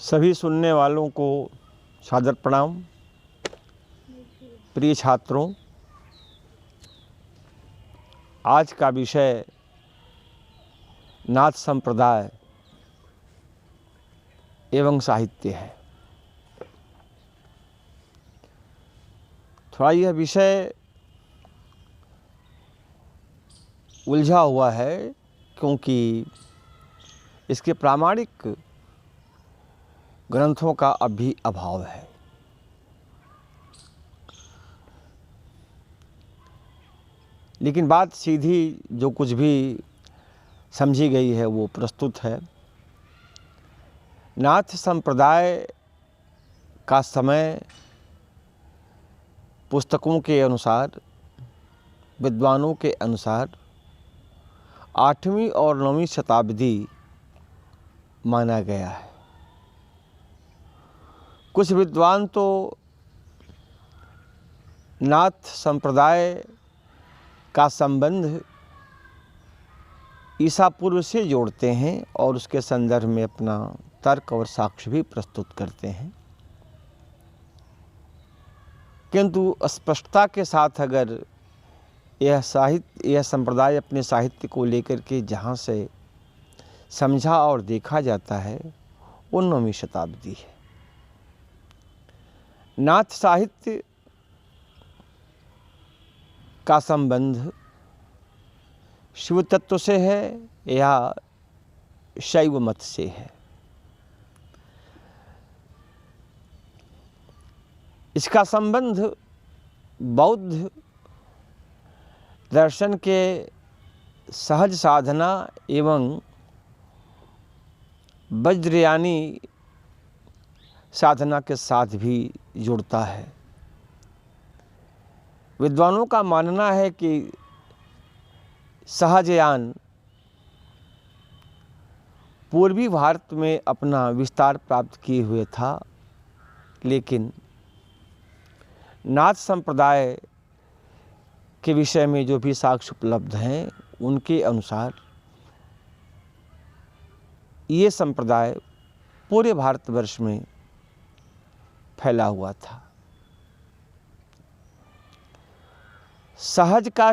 सभी सुनने वालों को सादर प्रणाम। प्रिय छात्रों, आज का विषय नाथ संप्रदाय एवं साहित्य है। थोड़ा यह विषय उलझा हुआ है क्योंकि इसके प्रामाणिक ग्रंथों का अभी अभाव है। लेकिन बात सीधी जो कुछ भी समझी गई है वो प्रस्तुत है। नाथ संप्रदाय का समय पुस्तकों के अनुसार, विद्वानों के अनुसार 8वीं और 9वीं शताब्दी माना गया है। कुछ विद्वान तो नाथ संप्रदाय का संबंध ईसा पूर्व से जोड़ते हैं और उसके संदर्भ में अपना तर्क और साक्ष्य भी प्रस्तुत करते हैं। किंतु स्पष्टता के साथ अगर यह संप्रदाय अपने साहित्य को लेकर के जहाँ से समझा और देखा जाता है वो 9वीं शताब्दी है। नाथ साहित्य का संबंध शिव तत्व से है या शैव मत से है। इसका संबंध बौद्ध दर्शन के सहज साधना एवं वज्रयानी साधना के साथ भी जुड़ता है। विद्वानों का मानना है कि सहजयान पूर्वी भारत में अपना विस्तार प्राप्त किए हुए था, लेकिन नाथ संप्रदाय के विषय में जो भी साक्ष्य उपलब्ध हैं उनके अनुसार ये संप्रदाय पूरे भारतवर्ष में फैला हुआ था। सहज का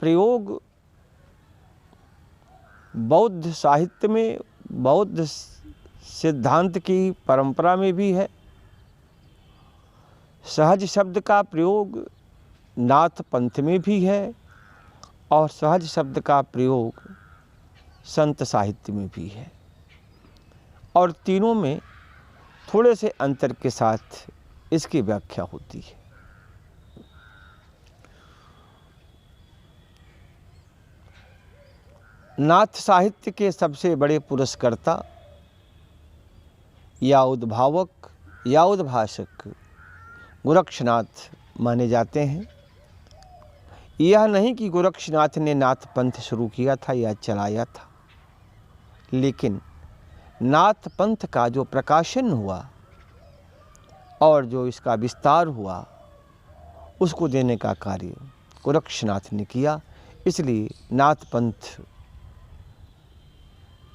प्रयोग बौद्ध साहित्य में, बौद्ध सिद्धांत की परंपरा में भी है। सहज शब्द का प्रयोग नाथ पंथ में भी है और सहज शब्द का प्रयोग संत साहित्य में भी है, और तीनों में थोड़े से अंतर के साथ इसकी व्याख्या होती है। नाथ साहित्य के सबसे बड़े पुरस्कर्ता या उद्भावक या उद्भाषक गोरक्षनाथ माने जाते हैं। यह नहीं कि गोरक्षनाथ ने नाथ पंथ शुरू किया था या चलाया था, लेकिन नाथ पंथ का जो प्रकाशन हुआ और जो इसका विस्तार हुआ उसको देने का कार्य गोरक्षनाथ ने किया। इसलिए नाथ पंथ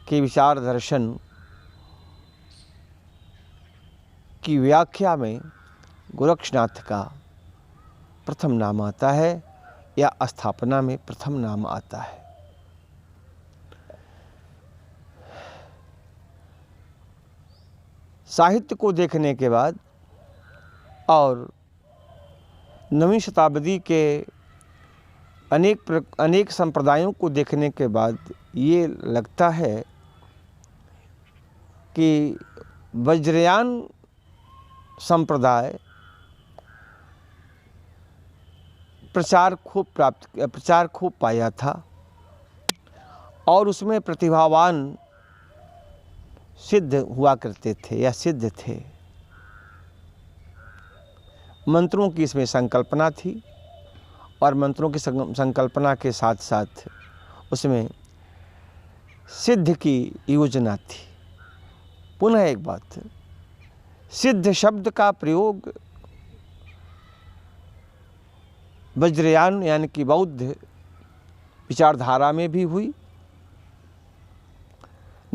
के विचार दर्शन की व्याख्या में गोरक्षनाथ का प्रथम नाम आता है या स्थापना में प्रथम नाम आता है। साहित्य को देखने के बाद और 9वीं शताब्दी के अनेक संप्रदायों को देखने के बाद ये लगता है कि वज्रयान संप्रदाय प्रचार खूब पाया था और उसमें प्रतिभावान सिद्ध हुआ करते थे या सिद्ध थे। मंत्रों की इसमें संकल्पना थी और मंत्रों की संकल्पना के साथ साथ उसमें सिद्ध की योजना थी। पुनः एक बात, सिद्ध शब्द का प्रयोग वज्रयान यानी कि बौद्ध विचारधारा में भी हुई।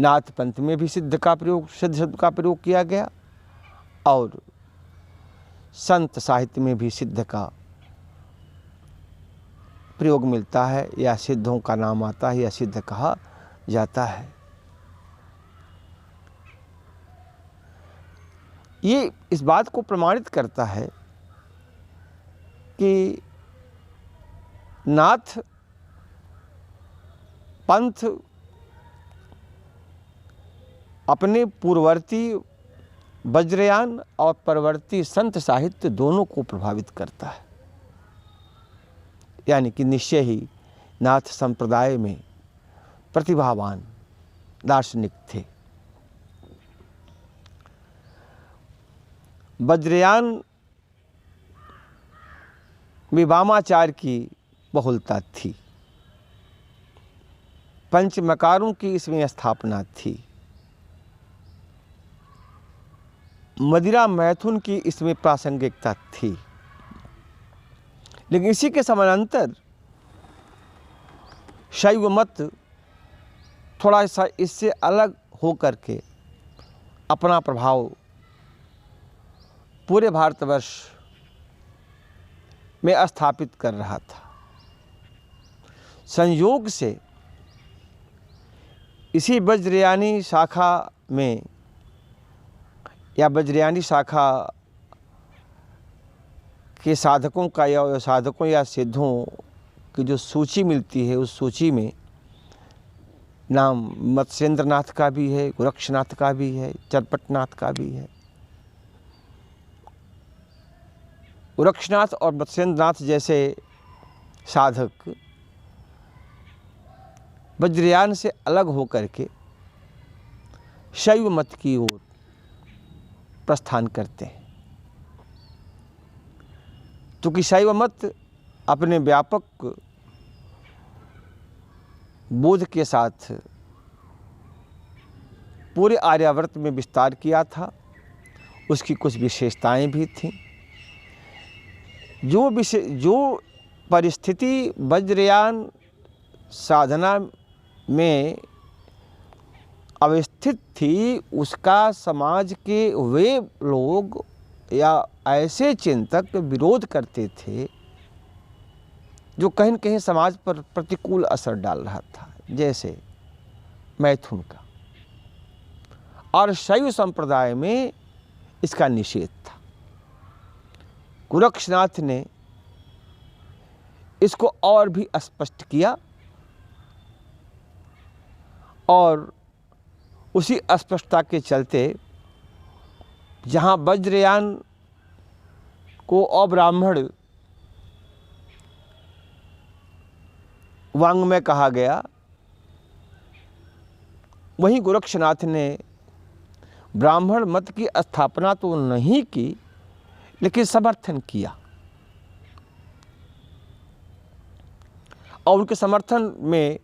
नाथ पंथ में भी सिद्ध शब्द का प्रयोग किया गया और संत साहित्य में भी सिद्ध का प्रयोग मिलता है या सिद्धों का नाम आता है या सिद्ध कहा जाता है। ये इस बात को प्रमाणित करता है कि नाथ पंथ अपने पूर्ववर्ती वज्रयान और परवर्ती संत साहित्य दोनों को प्रभावित करता है। यानी कि निश्चय ही नाथ संप्रदाय में प्रतिभावान दार्शनिक थे। वज्रयान में वामाचार की बहुलता थी, पंचमकारों की इसमें स्थापना थी, मदिरा मैथुन की इसमें प्रासंगिकता थी। लेकिन इसी के समानांतर शैव मत थोड़ा सा इससे अलग होकर के अपना प्रभाव पूरे भारतवर्ष में स्थापित कर रहा था। संयोग से इसी वज्रयानी शाखा में या वज्रयानी शाखा के साधकों का या साधकों या सिद्धों की जो सूची मिलती है, उस सूची में नाम मत्स्येंद्रनाथ का भी है, गोरक्षनाथ का भी है, चरपटनाथ का भी है। गोरक्षनाथ और मत्स्येंद्रनाथ जैसे साधक वज्रयान से अलग होकर के शैव मत की ओर प्रस्थान करते हैं। क्योंकि शैव मत अपने व्यापक बोध के साथ पूरे आर्यावर्त में विस्तार किया था, उसकी कुछ विशेषताएं भी थीं। जो परिस्थिति वज्रयान साधना में अवस्थित थी, उसका समाज के वे लोग या ऐसे चिंतक विरोध करते थे जो कहीं न कहीं समाज पर प्रतिकूल असर डाल रहा था, जैसे मैथुन का। और शैव संप्रदाय में इसका निषेध था। गोरक्षनाथ ने इसको और भी स्पष्ट किया और उसी अस्पष्टता के चलते जहाँ वज्रयान को अब्राह्मण वाङ्मय कहा गया, वहीं गोरक्षनाथ ने ब्राह्मण मत की स्थापना तो नहीं की, लेकिन समर्थन किया। और उनके समर्थन में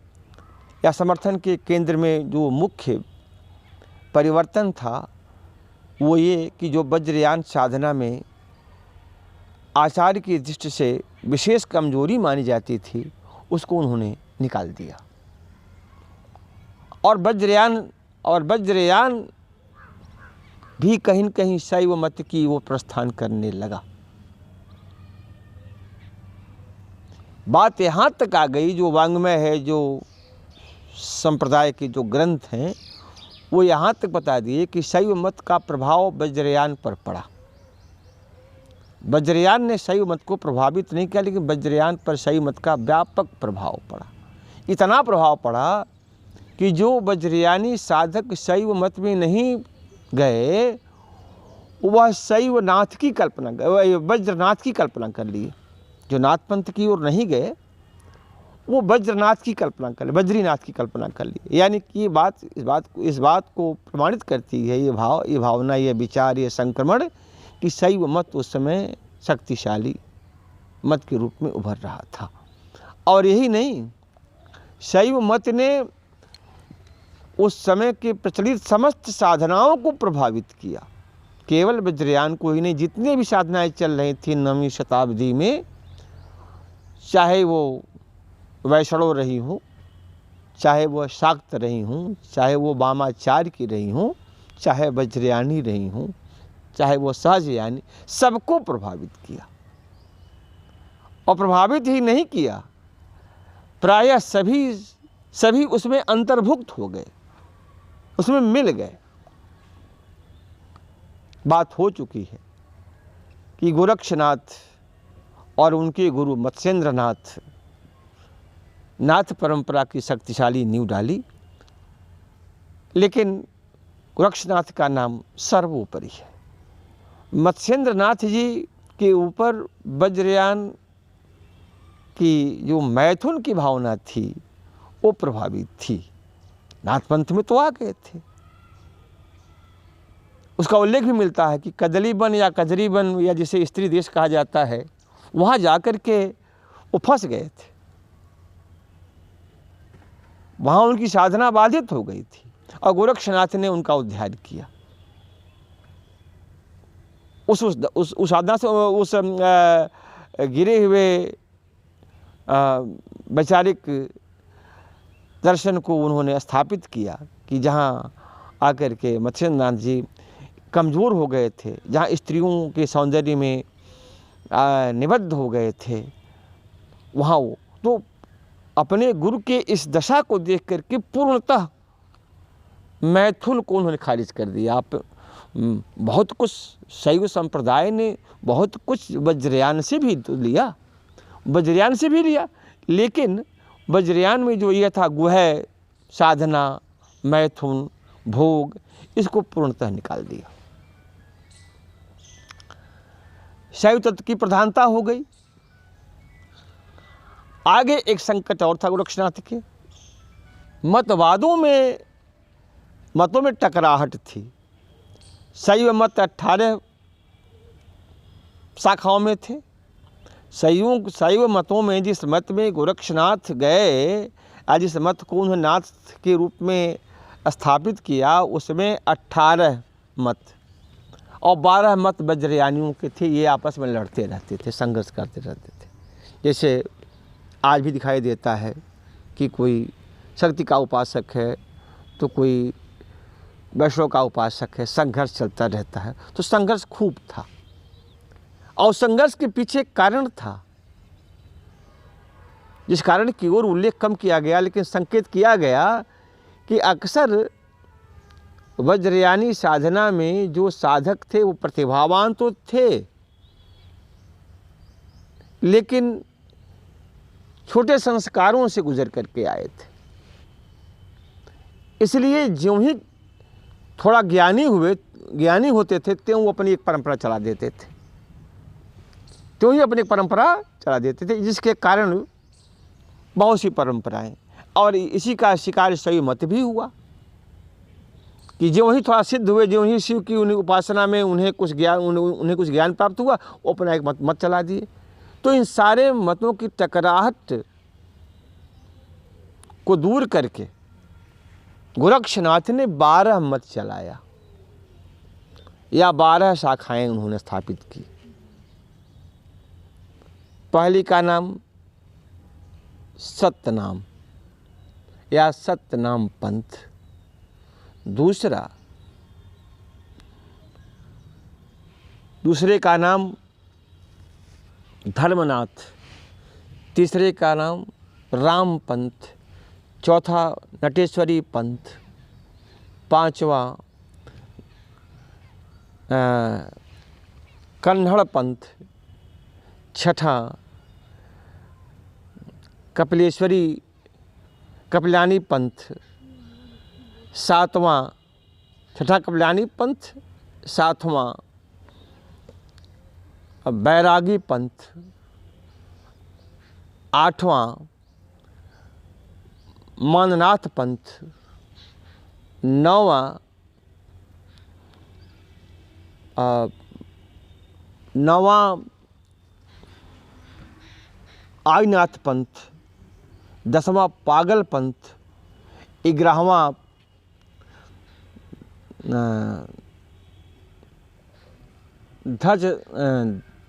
या समर्थन के केंद्र में जो मुख्य परिवर्तन था वो ये कि जो वज्रयान साधना में आचार्य की दृष्टि से विशेष कमजोरी मानी जाती थी, उसको उन्होंने निकाल दिया और वज्रयान भी कहीं न कहीं शैव मत की वो प्रस्थान करने लगा। बात यहाँ तक आ गई, जो वाङ्मय है, जो संप्रदाय के जो ग्रंथ हैं, वो यहाँ तक बता दिए कि शैव मत का प्रभाव वज्रयान पर पड़ा। वज्रयान ने शैव मत को प्रभावित नहीं किया, लेकिन वज्रयान पर शैव मत का व्यापक प्रभाव पड़ा। इतना प्रभाव पड़ा कि जो वज्रयानी साधक शैव मत में नहीं गए, वह शैव नाथ की कल्पना, वज्रनाथ की कल्पना कर लिए। जो नाथ पंथ की ओर नहीं गए, वो वज्रनाथ की कल्पना कर लिए, बद्रीनाथ की कल्पना कर लिए। यानी कि इस बात को प्रमाणित करती है, ये भावना, ये विचार, ये संक्रमण कि शैव मत उस समय शक्तिशाली मत के रूप में उभर रहा था। और यही नहीं, शैव मत ने उस समय के प्रचलित समस्त साधनाओं को प्रभावित किया। केवल वज्रयान को ही नहीं, जितने भी साधनाएं चल रही थी 9वीं शताब्दी में, चाहे वो वैष्णव रही हो, चाहे वो शाक्त रही हूँ, चाहे वो वामाचार्य की रही हूँ, चाहे वज्रयानी रही हूँ, चाहे वो सहजयानी, सबको प्रभावित किया। और प्रभावित ही नहीं किया, प्रायः सभी उसमें अंतर्भुक्त हो गए, उसमें मिल गए। बात हो चुकी है कि गोरक्षनाथ और उनके गुरु मत्स्येंद्रनाथ नाथ परंपरा की शक्तिशाली नींव डाली, लेकिन गोरक्षनाथ का नाम सर्वोपरि है। मत्स्येंद्रनाथ जी के ऊपर वज्रयान की जो मैथुन की भावना थी वो प्रभावित थी। नाथपंथ में तो आ गए थे। उसका उल्लेख भी मिलता है कि कदलीबन या कजरीबन या जिसे स्त्री देश कहा जाता है, वहाँ जाकर के वो फंस गए थे। वहाँ उनकी साधना बाधित हो गई थी और गोरक्षनाथ ने उनका उद्धार किया। उस साधना से उस गिरे हुए वैचारिक दर्शन को उन्होंने स्थापित किया कि जहाँ आकर के मत्स्येंद्रनाथ जी कमज़ोर हो गए थे, जहाँ स्त्रियों के सौंदर्य में निबद्ध हो गए थे, वहाँ वो तो अपने गुरु के इस दशा को देख करके पूर्णतः मैथुन को उन्होंने खारिज कर दिया। आप बहुत कुछ शैव संप्रदाय ने बहुत कुछ वज्रयान से भी तो लिया, वज्रयान से भी लिया, लेकिन वज्रयान में जो यह था गुह साधना, मैथुन, भोग, इसको पूर्णतः निकाल दिया। शैव तत्व की प्रधानता हो गई। आगे एक संकट और था गोरक्षनाथ के, मतों में टकराहट थी। शैव मत 18 शाखाओं में थे। शैव मतों में जिस मत में गोरक्षनाथ गए, जिस मत को उन्होंने नाथ के रूप में स्थापित किया, उसमें 18 मत और 12 मत वज्रयानियों के थे। ये आपस में लड़ते रहते थे, संघर्ष करते रहते थे। जैसे आज भी दिखाई देता है कि कोई शक्ति का उपासक है तो कोई वैष्णव का उपासक है, संघर्ष चलता रहता है। तो संघर्ष खूब था और संघर्ष के पीछे कारण था, जिस कारण की ओर उल्लेख कम किया गया, लेकिन संकेत किया गया कि अक्सर वज्रयानी साधना में जो साधक थे वो प्रतिभावान तो थे, लेकिन छोटे संस्कारों से गुजर करके आए थे। इसलिए ज्यों ही थोड़ा ज्ञानी होते थे त्यों वो अपनी एक परंपरा चला देते थे, जिसके कारण बहुत सी परंपराएं, और इसी का शिकार शैव मत भी हुआ कि जो ही थोड़ा सिद्ध हुए, जो ही शिव की उन्हें उपासना में उन्हें कुछ ज्ञान प्राप्त हुआ, वो अपना एक मत चला दिए। तो इन सारे मतों की टकराहट को दूर करके गोरक्षनाथ ने 12 मत चलाया या 12 शाखाएं उन्होंने स्थापित की। पहली का नाम सतनाम या सतनाम पंथ, दूसरे का नाम धर्मनाथ, तीसरे का नाम राम पंथ, चौथा नटेश्वरी पंथ, पांचवा कन्नड़ पंथ, छठा कपिलानी पंथ, छठा कपिलानी पंथ, सातवां बैरागी पंथ, आठवां माननाथ पंथ, नौवां आईनाथ पंथ, 10वां पागल पंथ, 11वां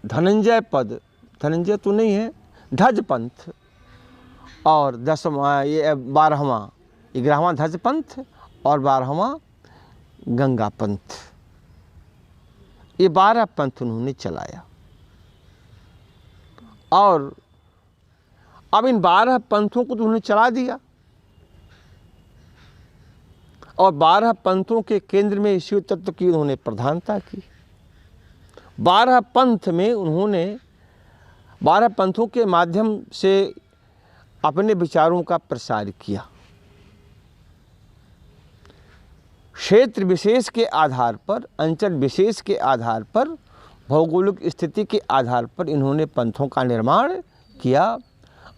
धनंजय तो नहीं है, ध्वज पंथ, और 12वां 11वां ध्वज पंथ और 12वां गंगा पंथ। ये 12 पंथ उन्होंने चलाया और अब इन 12 पंथों को तो उन्होंने चला दिया और 12 पंथों के केंद्र में शिव तत्व की उन्होंने प्रधानता की। 12 पंथ में उन्होंने 12 पंथों के माध्यम से अपने विचारों का प्रसार किया। क्षेत्र विशेष के आधार पर, अंचल विशेष के आधार पर, भौगोलिक स्थिति के आधार पर इन्होंने पंथों का निर्माण किया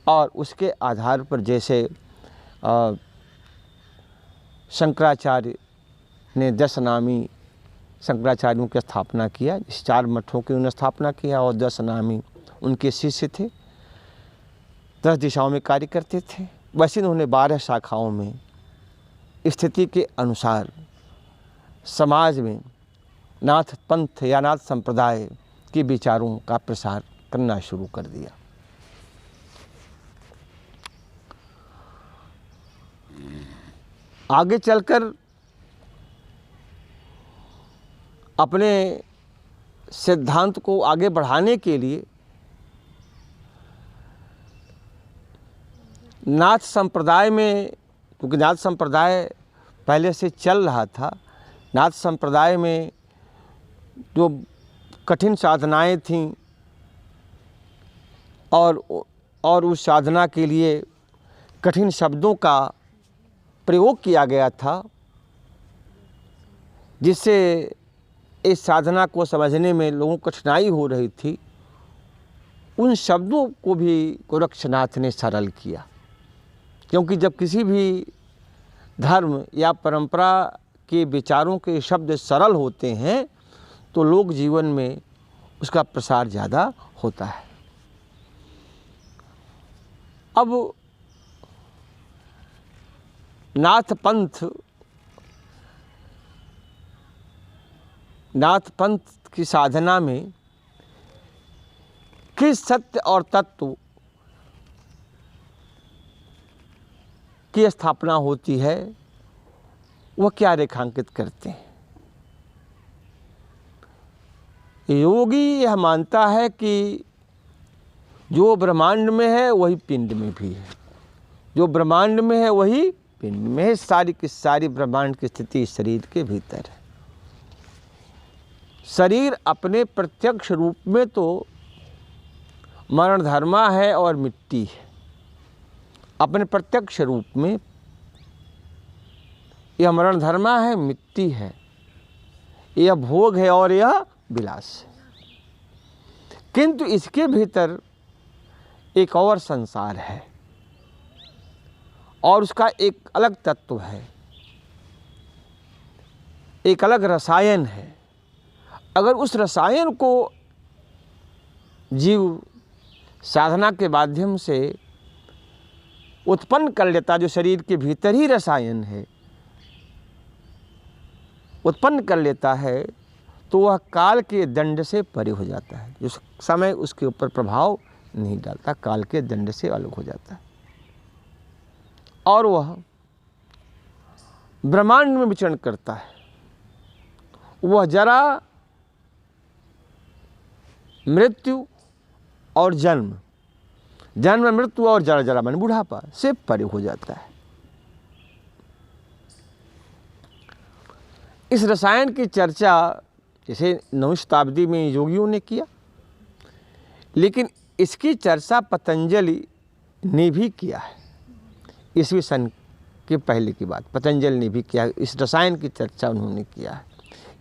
और उसके आधार पर जैसे शंकराचार्य ने 10 नामी शंकराचार्यों की स्थापना किया, इस 4 मठों की उन्होंने स्थापना किया और 10 नामी उनके शिष्य थे, 10 दिशाओं में कार्य करते थे। वैसे इन्होंने 12 शाखाओं में स्थिति के अनुसार समाज में नाथ पंथ या नाथ संप्रदाय के विचारों का प्रसार करना शुरू कर दिया। आगे चलकर अपने सिद्धांत को आगे बढ़ाने के लिए नाथ संप्रदाय में, क्योंकि नाथ संप्रदाय पहले से चल रहा था, नाथ संप्रदाय में जो कठिन साधनाएं थीं और उस साधना के लिए कठिन शब्दों का प्रयोग किया गया था, जिससे इस साधना को समझने में लोगों को कठिनाई हो रही थी, उन शब्दों को भी गोरक्षनाथ ने सरल किया। क्योंकि जब किसी भी धर्म या परंपरा के विचारों के शब्द सरल होते हैं तो लोक जीवन में उसका प्रसार ज़्यादा होता है। अब नाथ पंथ की साधना में किस सत्य और तत्व की स्थापना होती है, वह क्या रेखांकित करते हैं। योगी यह मानता है कि जो ब्रह्मांड में है वही पिंड में भी है, जो ब्रह्मांड में है वही पिंड में है। सारी की सारी ब्रह्मांड की स्थिति शरीर के भीतर है। शरीर अपने प्रत्यक्ष रूप में तो मरण धर्मा है और मिट्टी है। अपने प्रत्यक्ष रूप में यह मरण धर्मा है, मिट्टी है, यह भोग है और यह विलास है। किंतु इसके भीतर एक और संसार है और उसका एक अलग तत्व है, एक अलग रसायन है। अगर उस रसायन को जीव साधना के माध्यम से उत्पन्न कर लेता, जो शरीर के भीतर ही रसायन है, उत्पन्न कर लेता है, तो वह काल के दंड से परे हो जाता है। जो समय उसके ऊपर प्रभाव नहीं डालता, काल के दंड से अलग हो जाता है और वह ब्रह्मांड में विचरण करता है। वह जरा, मृत्यु और जन्म, मृत्यु और जरा जरा मन बुढ़ापा से परे हो जाता है। इस रसायन की चर्चा जैसे 9वीं शताब्दी में योगियों ने किया, लेकिन इसकी चर्चा पतंजलि ने भी किया है। ईस्वी सन के पहले की बात, पतंजलि ने भी किया। इस रसायन की चर्चा उन्होंने किया है।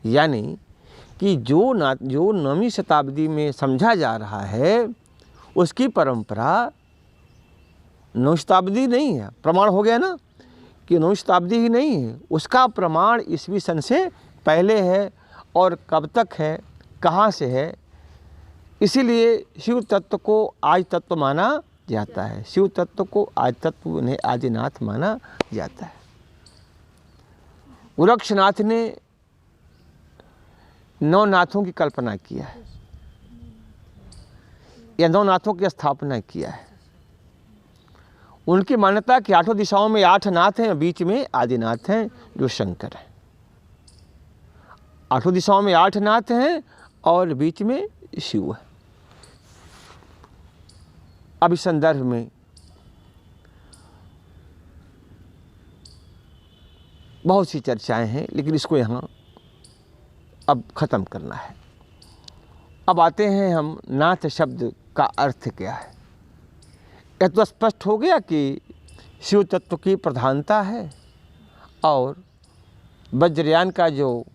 यानी कि जो 9वीं शताब्दी में समझा जा रहा है उसकी परंपरा 9वीं शताब्दी नहीं है। प्रमाण हो गया ना कि 9वीं शताब्दी ही नहीं है, उसका प्रमाण ईस्वी सन से पहले है। और कब तक है, कहाँ से है, इसीलिए शिव तत्व को आज तत्व माना जाता है। शिव तत्व को आज तत्व, उन्हें आदिनाथ माना जाता है। गोरक्षनाथ ने 9 नाथों की कल्पना किया है या 9 नाथों की स्थापना किया है। उनकी मान्यता कि आठों दिशाओं में 8 नाथ हैं, बीच में आदिनाथ हैं जो शंकर हैं। आठों दिशाओं में 8 नाथ हैं और बीच में शिव है। अब इस संदर्भ में बहुत सी चर्चाएं हैं, लेकिन इसको यहाँ अब ख़त्म करना है। अब आते हैं हम नाथ शब्द का अर्थ क्या है। यह तो स्पष्ट हो गया कि शिव तत्व की प्रधानता है और वज्रयान का जो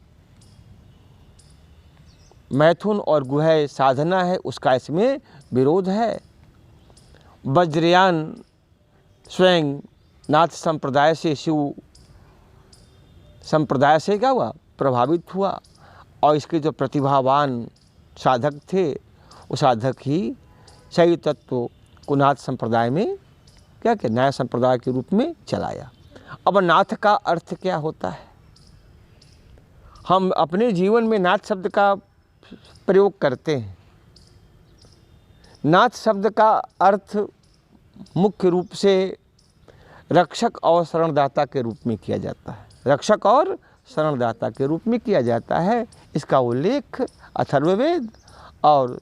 मैथुन और गुह्य साधना है उसका इसमें विरोध है। वज्रयान स्वयं नाथ संप्रदाय से, शिव संप्रदाय से क्या हुआ, प्रभावित हुआ और इसके जो प्रतिभावान साधक थे वो साधक ही शैव तत्व को नाथ संप्रदाय में क्या नया संप्रदाय के रूप में चलाया। अब नाथ का अर्थ क्या होता है। हम अपने जीवन में नाथ शब्द का प्रयोग करते हैं। नाथ शब्द का अर्थ मुख्य रूप से रक्षक और शरणदाता के रूप में किया जाता है। रक्षक और शरणदाता के रूप में किया जाता है। इसका उल्लेख अथर्ववेद और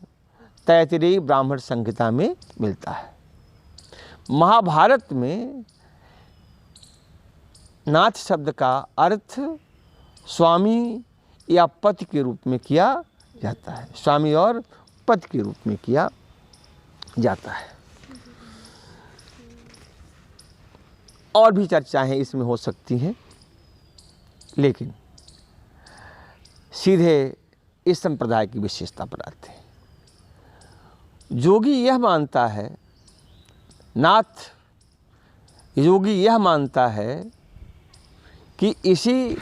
तैत्तिरीय ब्राह्मण संहिता में मिलता है। महाभारत में नाथ शब्द का अर्थ स्वामी या पति के रूप में किया जाता है। स्वामी और पति के रूप में किया जाता है। और भी चर्चाएं इसमें हो सकती हैं, लेकिन सीधे इस संप्रदाय की विशेषता पर आते हैं। योगी यह मानता है, नाथ योगी यह मानता है कि इसी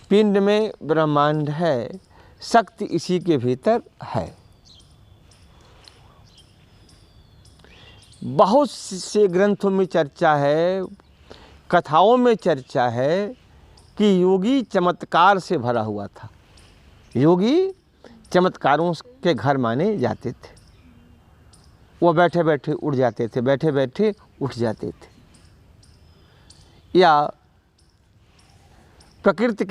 पिंड में ब्रह्मांड है, शक्ति इसी के भीतर है। बहुत से ग्रंथों में चर्चा है, कथाओं में चर्चा है कि योगी चमत्कार से भरा हुआ था। योगी चमत्कारों के घर माने जाते थे। वो बैठे बैठे उठ जाते थे, बैठे बैठे उठ जाते थे, या प्रकृति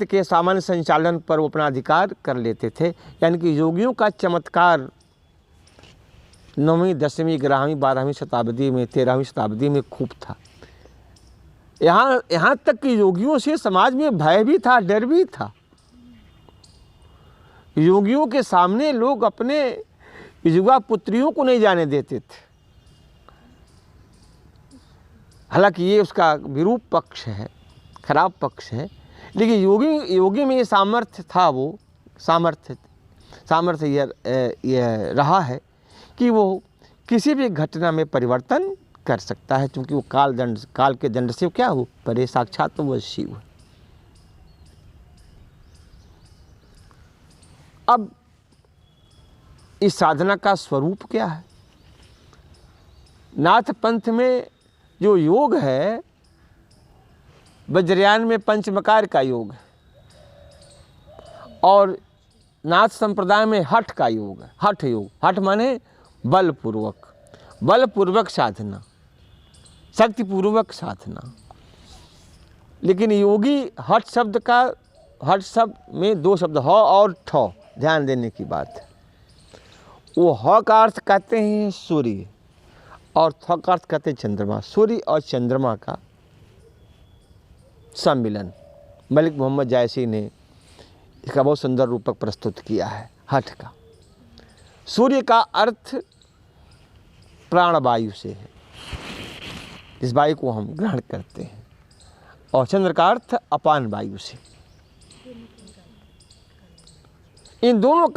के सामान्य संचालन पर वो अपना अधिकार कर लेते थे। यानी कि योगियों का चमत्कार 9वीं 10वीं 11वीं 12वीं शताब्दी में, 13वीं शताब्दी में खूब था। यहाँ तक कि योगियों से समाज में भय भी था, डर भी था। योगियों के सामने लोग अपने युवा पुत्रियों को नहीं जाने देते थे। हालांकि ये उसका विरूप पक्ष है, खराब पक्ष है, लेकिन योगी में ये सामर्थ्य था, वो सामर्थ्य यह रहा है कि वो किसी भी घटना में परिवर्तन कर सकता है, क्योंकि वो काल के दंड से क्या हो परे, साक्षात तो वो शिव है। अब इस साधना का स्वरूप क्या है। नाथ पंथ में जो योग है, वज्रयान में पंचमकार का योग है और नाथ संप्रदाय में हठ का योग है। हठ योग, हठ माने बलपूर्वक साधना, शक्तिपूर्वक साधना। लेकिन योगी हठ शब्द में 2 शब्द ह और ठ, ध्यान देने की बात है। वो ह का अर्थ कहते हैं सूर्य और थ का अर्थ कहते हैं चंद्रमा। सूर्य और चंद्रमा का सम्मिलन मलिक मोहम्मद जायसी ने इसका बहुत सुंदर रूपक प्रस्तुत किया है। हठ का, सूर्य का अर्थ प्राणवायु से है, इस वायु को हम ग्रहण करते हैं, और चंद्र का अर्थ अपान वायु से। इन दोनों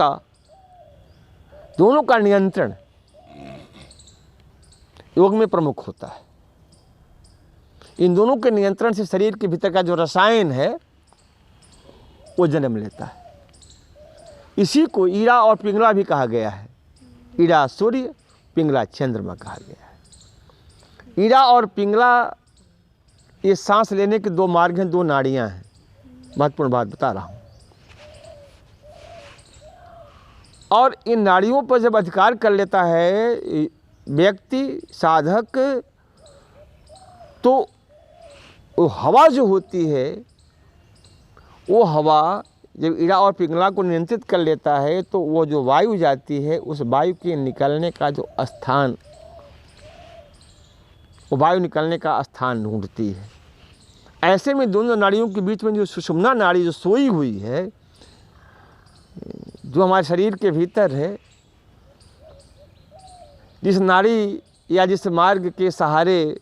का नियंत्रण योग में प्रमुख होता है। इन दोनों के नियंत्रण से शरीर के भीतर का जो रसायन है वो जन्म लेता है। इसी को ईड़ा और पिंगला भी कहा गया है। ईड़ा सूर्य, पिंगला चंद्रमा कहा गया है। ईड़ा और पिंगला ये सांस लेने के 2 मार्ग हैं, 2 नाड़ियां हैं। महत्वपूर्ण बात बता रहा हूं। और इन नाड़ियों पर जब अधिकार कर लेता है व्यक्ति साधक तो वो हवा जो होती है, वो हवा जब इड़ा और पिंगला को नियंत्रित कर लेता है तो वो जो वायु जाती है उस वायु के निकलने का जो स्थान, वो वायु निकलने का स्थान ढूंढती है। ऐसे में दोनों नाड़ियों के बीच में जो सुषुम्ना नाड़ी जो सोई हुई है, जो हमारे शरीर के भीतर है, जिस नाड़ी या जिस मार्ग के सहारे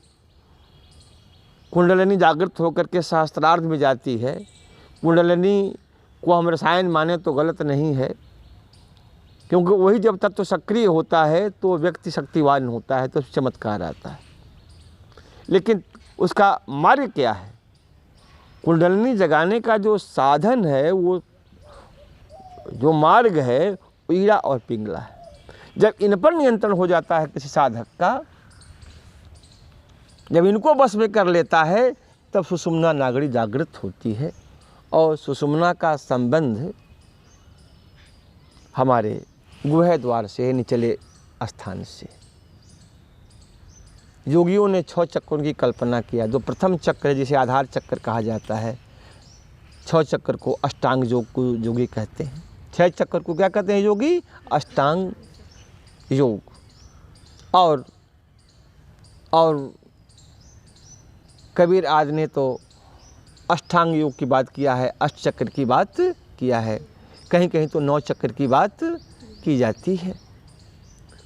कुंडलिनी जागृत होकर के सहस्त्रार्ध में जाती है। कुंडलिनी को हम रसायन माने तो गलत नहीं है, क्योंकि वही जब तत्व सक्रिय होता है तो व्यक्ति शक्तिवान होता है, तो चमत्कार आता है। लेकिन उसका मार्ग क्या है? कुंडलिनी जगाने का जो साधन है, वो जो मार्ग है, वो ईड़ा और पिंगला है। जब इन पर नियंत्रण हो जाता है किसी साधक का, जब इनको बस में कर लेता है, तब सुषुम्ना नाड़ी जागृत होती है और सुषुम्ना का संबंध हमारे गुह द्वार से, निचले स्थान से। योगियों ने 6 चक्रों की कल्पना किया। जो प्रथम चक्र है, जिसे आधार चक्र कहा जाता है, 6 चक्र को अष्टांग योग को योगी कहते हैं। 6 चक्र को क्या कहते हैं योगी? अष्टांग योग। और कबीर आदि ने तो अष्टांग योग की बात किया है, अष्टचक्र की बात किया है, कहीं कहीं तो 9 चक्र की बात की जाती है।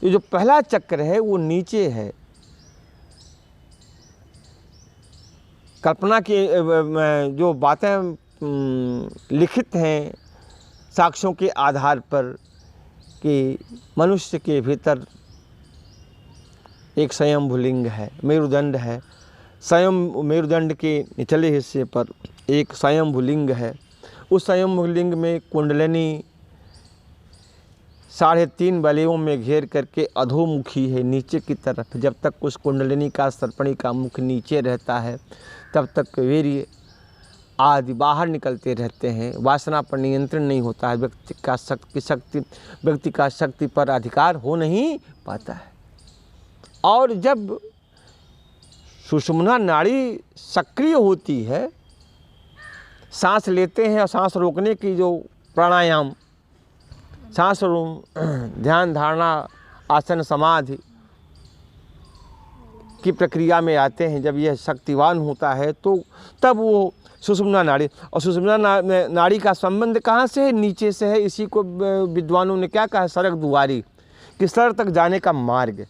ये जो पहला चक्र है वो नीचे है। कल्पना की जो बातें लिखित हैं साक्ष्यों के आधार पर कि मनुष्य के भीतर एक स्वयंभुलिंग है, मेरुदंड है। मेरुदंड के निचले हिस्से पर एक स्वयंभुलिंग है। उस स्वयंभुलिंग में कुंडलिनी 3.5 वलयों में घेर करके अधोमुखी है नीचे की तरफ। जब तक उस कुंडलिनी का सर्पणी का मुख नीचे रहता है, तब तक वीर्य आदि बाहर निकलते रहते हैं। वासना पर नियंत्रण नहीं होता है, व्यक्ति का शक्ति पर अधिकार हो नहीं पाता है। और जब सुषुम्ना नाड़ी सक्रिय होती है, सांस लेते हैं और सांस रोकने की जो प्राणायाम, सांस ध्यान धारणा आसन समाधि की प्रक्रिया में आते हैं, जब यह शक्तिवान होता है तो तब वो सुषुम्ना नाड़ी, और सुषुम्ना नाड़ी का संबंध कहाँ से है? नीचे से है। इसी को विद्वानों ने क्या कहा? सरग दुआरी, कि स्वर तक जाने का मार्ग,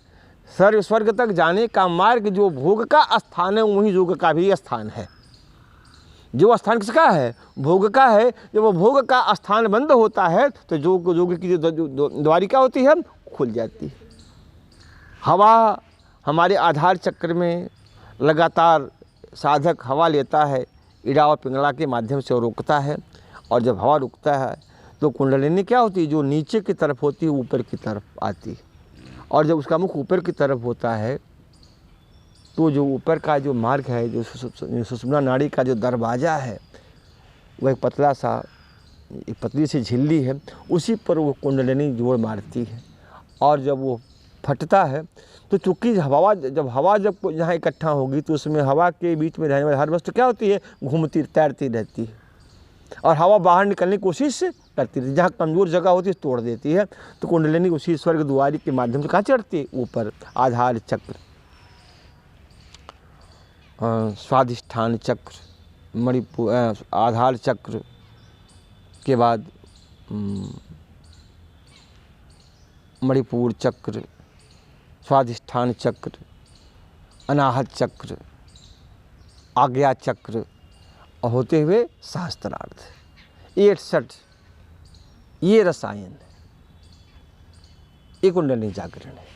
स्वर्ग तक जाने का मार्ग जो भोग का स्थान है, वही योग का भी स्थान है। जो स्थान किसका है? भोग का है। जब वो भोग का स्थान बंद होता है तो योग की जो द्वारिका होती है खुल जाती है। हवा हमारे आधार चक्र में लगातार साधक हवा लेता है, इड़ा और पिंगला के माध्यम से रोकता है, और जब हवा रुकता है तो कुंडलिनी क्या होती है? जो नीचे की तरफ होती है ऊपर की तरफ आती है। और जब उसका मुख ऊपर की तरफ होता है तो जो ऊपर का जो मार्ग है, जो सुषुम्ना नाड़ी का जो दरवाज़ा है, वह एक पतली सी झिल्ली है, उसी पर वो कुंडलिनी जोड़ मारती है। और जब वो फटता है तो चूँकि जब हवा यहाँ इकट्ठा होगी तो उसमें हवा के बीच में रहने वाली हर वस्तु क्या होती है? घूमती तैरती रहती है, और हवा बाहर निकलने की कोशिश करती रहती है। जहाँ कमज़ोर जगह होती है तोड़ देती है। तो कुंडलिनी उसी स्वर्ग द्वारी के माध्यम से कहाँ चढ़ती है? ऊपर। आधार चक्र, स्वाधिष्ठान चक्र, मणिपुर, आधार चक्र के बाद मणिपुर चक्र, स्वाधिष्ठान चक्र, अनाहत चक्र, आज्ञा चक्र, और होते हुए सहस्त्रार्ध। 68 ये रसायन है, ये कुंडलिनी जागरण है।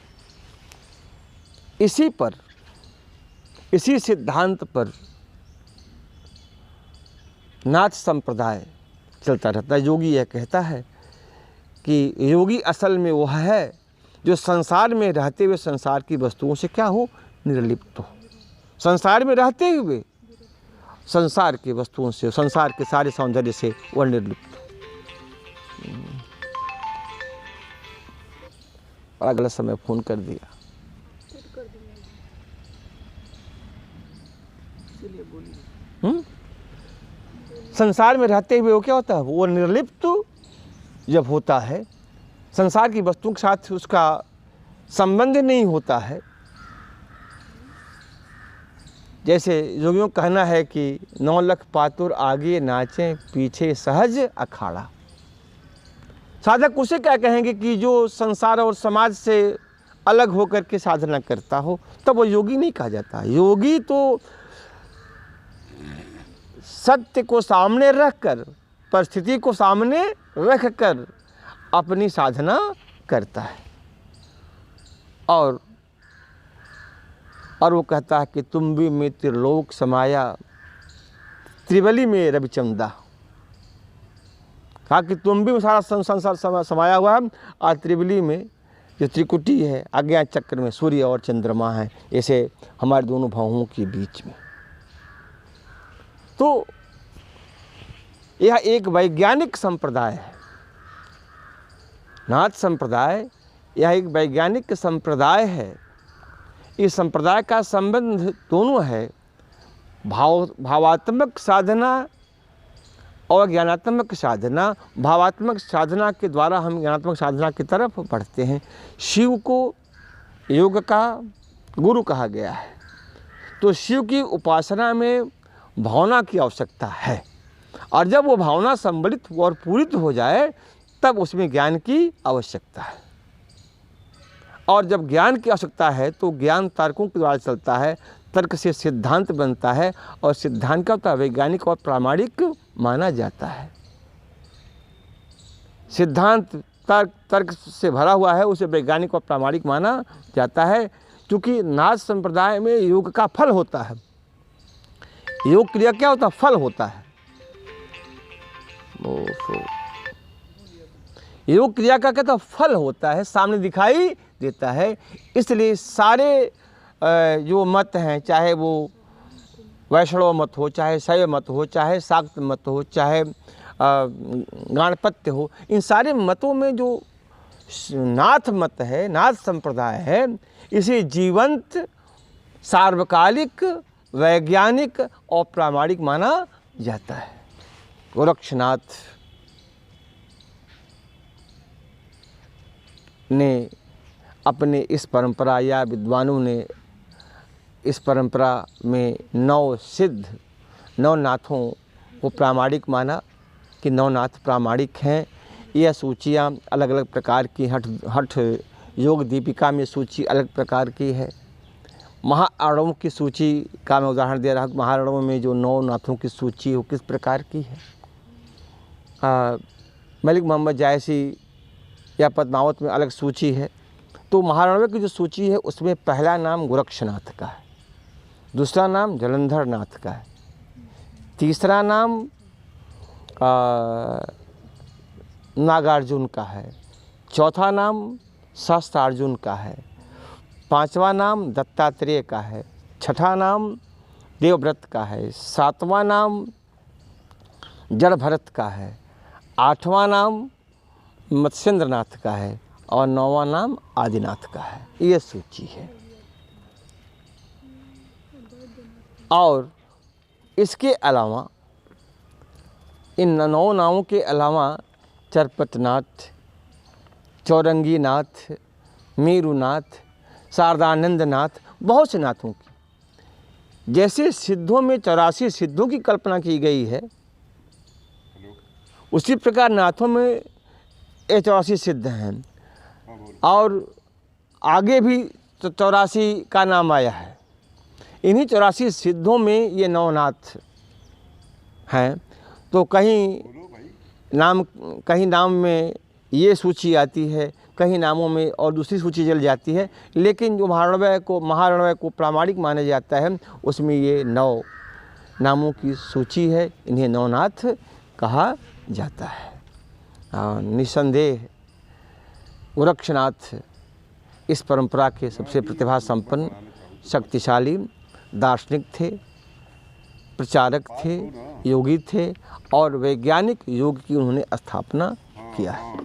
इसी सिद्धांत पर नाथ संप्रदाय चलता रहता है। योगी यह कहता है कि योगी असल में वह है जो संसार में रहते हुए संसार की वस्तुओं से क्या हो? निर्लिप्त हो। संसार में रहते हुए संसार की वस्तुओं से, संसार के सारे सौंदर्य से वह निर्लिप्त हो। बड़ा गलत समय फ़ोन कर दिया। संसार में रहते हुए वो क्या होता है, वो निर्लिप्त जब होता है, संसार की वस्तुओं के साथ उसका संबंध नहीं होता है। जैसे योगियों का कहना है कि 9 लाख पातुर आगे नाचें पीछे सहज अखाड़ा। साधक उसे क्या कहेंगे कि जो संसार और समाज से अलग होकर के साधना करता हो, तब वो योगी नहीं कहा जाता। योगी तो सत्य को सामने रखकर, परिस्थिति को सामने रखकर अपनी साधना करता है। और वो कहता है कि तुम भी में त्रिलोक समाया, त्रिवली में रविचंदा। कहा कि तुम भी सारा संसार समाया हुआ है, और त्रिवली में जो त्रिकुटी है, अज्ञान चक्र में सूर्य और चंद्रमा है, ऐसे हमारे दोनों भावों के बीच में। तो यह एक वैज्ञानिक संप्रदाय है, नाथ संप्रदाय। यह एक वैज्ञानिक संप्रदाय है। इस संप्रदाय का संबंध दोनों है, भावात्मक साधना और ज्ञानात्मक साधना। भावात्मक साधना के द्वारा हम ज्ञानात्मक साधना की तरफ बढ़ते हैं। शिव को योग का गुरु कहा गया है, तो शिव की उपासना में भावना की आवश्यकता है, और जब वो भावना संबलित और पूरित हो जाए तब उसमें ज्ञान की आवश्यकता है। और जब ज्ञान की आवश्यकता है तो ज्ञान तर्कों के द्वारा चलता है, तर्क से सिद्धांत बनता है, और सिद्धांत का होता है वैज्ञानिक और प्रामाणिक माना जाता है। सिद्धांत तर्क से भरा हुआ है, उसे वैज्ञानिक और प्रामाणिक माना जाता है, क्योंकि नाथ संप्रदाय में योग का फल होता है। योग क्रिया क्या होता है, फल होता है। योग क्रिया का कहता फल होता है, सामने दिखाई देता है। इसलिए सारे जो मत हैं, चाहे वो वैष्णव मत हो, चाहे शैव मत हो, चाहे शाक्त मत हो, चाहे गणपत्य हो, इन सारे मतों में जो नाथ मत है, नाथ संप्रदाय है, इसे जीवंत, सार्वकालिक, वैज्ञानिक और प्रामाणिक माना जाता है। गोरक्षनाथ ने अपने इस परंपरा, या विद्वानों ने इस परंपरा में 9 नाथों को प्रामाणिक माना कि 9 नाथ प्रामाणिक हैं। यह सूचियाँ अलग अलग प्रकार की, हठ योग दीपिका में सूची अलग प्रकार की है। महाअणवों की सूची का मैं उदाहरण दे रहा हूँ। महाअणवों में जो 9 नाथों की सूची वो किस प्रकार की है। मलिक मोहम्मद जायसी या पद्मावत में अलग सूची है। तो महाअणव की जो सूची है उसमें पहला नाम गोरक्षनाथ का है, दूसरा नाम जलंधर नाथ का है, तीसरा नाम नागार्जुन का है, चौथा नाम शास्त्रार्जुन का है, पांचवा नाम दत्तात्रेय का है, छठा नाम देवव्रत का है, सातवां नाम जड़भरत का है, आठवां नाम मत्स्येंद्रनाथ का है, और 9वां नाम आदिनाथ का है। ये सूची है। और इसके अलावा इन 9 नामों के अलावा चरपतनाथ, चौरंगीनाथ, मेरुनाथ, शारदानंद नाथ, बहुत से नाथों की, जैसे सिद्धों में 84 सिद्धों की कल्पना की गई है, उसी प्रकार नाथों में 84 सिद्ध हैं। और आगे भी 84 का नाम आया है। इन्हीं 84 सिद्धों में ये 9 नाथ हैं। तो कहीं नाम में ये सूची आती है, कहीं नामों में और दूसरी सूची चल जाती है, लेकिन जो महाअणव को प्रामाणिक माना जाता है उसमें ये 9 नामों की सूची है। इन्हें 9 नाथ कहा जाता है। निसंदेह गोरक्षनाथ इस परंपरा के सबसे प्रतिभा संपन्न, शक्तिशाली दार्शनिक थे, प्रचारक थे, योगी थे, और वैज्ञानिक योग की उन्होंने स्थापना किया है।